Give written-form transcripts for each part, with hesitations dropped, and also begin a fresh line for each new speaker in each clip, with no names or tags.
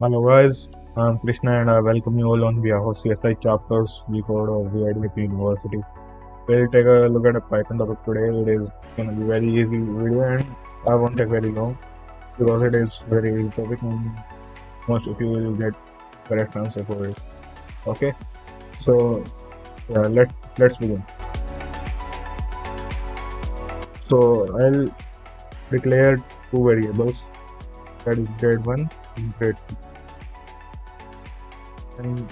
Hello guys, I'm Krishna and I welcome you all on Yahoo CSI chapters vcode of Vit-Ap University. We'll take a look at a Python topic today. It is going to be very easy video and I won't take very long because it is very easy topic and most of you will get correct answer for it. Okay, so let's begin. So I'll declare two variables, that is grade 1 and grade 2, and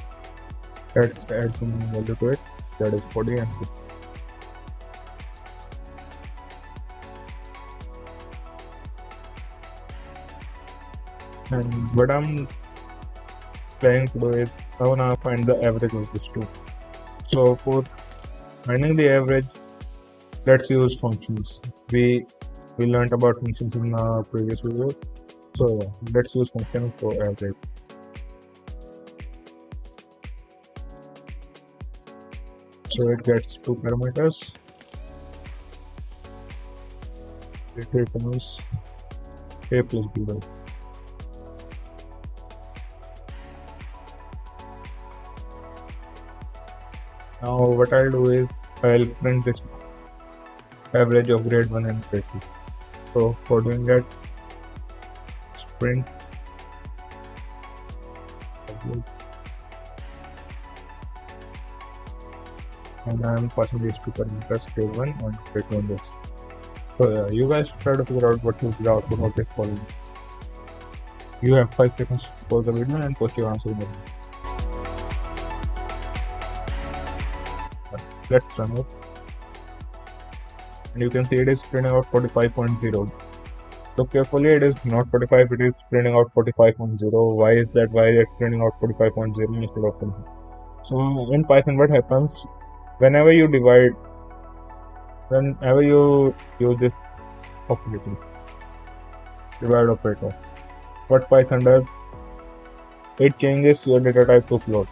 let's add some value to it, that is 40 and 50. And what I'm planning to do is I wanna find the average of these two. So for finding the average, let's use functions. We learned about functions in our previous video. So let's use function for average. So it gets two parameters. It returns a plus b. Now what I'll do is I'll print this average of grade 1 and grade 2. So for doing that, print average, and I'm passing these two parameters, grade 1 and grade 2 on this. So you guys try to figure out what is the output of this following. You have 5 seconds to pause the video and post your answer in the video. Let's run it. And you can see it is printing out 45.0. Look carefully, it is not 45, it is printing out 45.0. Why is that? Why it's printing out 45.0 instead of 45? So in Python, what happens whenever you divide, whenever you use this operator, divide operator, what Python does, it changes your data type to float.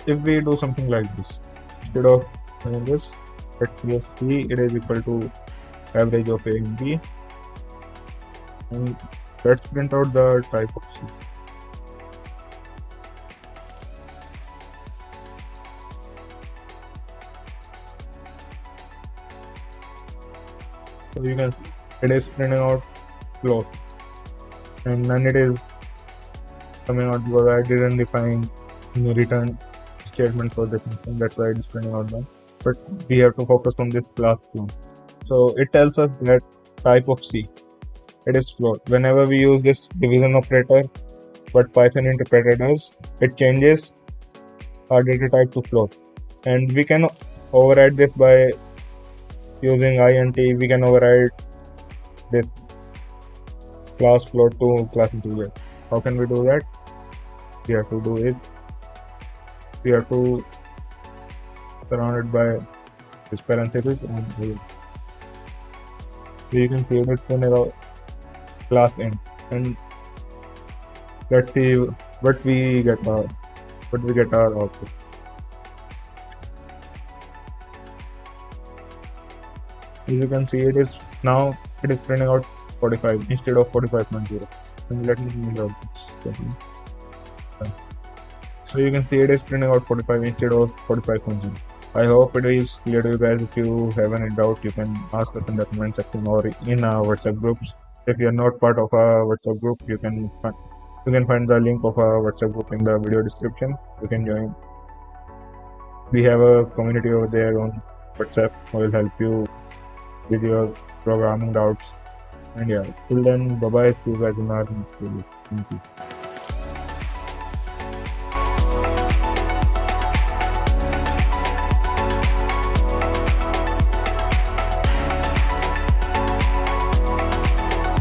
If we do something like this, instead of doing this, let's say C, it is equal to average of A and B, and let's print out the type of C. So you can see it is printing out float, and then it is coming out because I didn't define any return statement for this function, that's why it is printing out that. But we have to focus on this class float. So it tells us that type of C, it is float. Whenever we use this division operator, what Python interpreter does, it changes our data type to float, and we can override this by using int. We can override this class float to class integer. How can we do that? We have to do it, we have to surround it by this parenthesis, and so you can see it in a class int, and let's see what we get our output. As you can see, it is printing out 45 instead of 45.0. And let me move out this. So you can see it is printing out 45 instead of 45.0. I hope it is clear to you guys. If you have any doubt, you can ask us in the comment section or in our WhatsApp groups. If you are not part of our WhatsApp group, you can find the link of our WhatsApp group in the video description. You can join. We have a community over there on WhatsApp who will help you with your programming doubts. And yeah, till then, bye bye. See you guys in our next video. Thank you.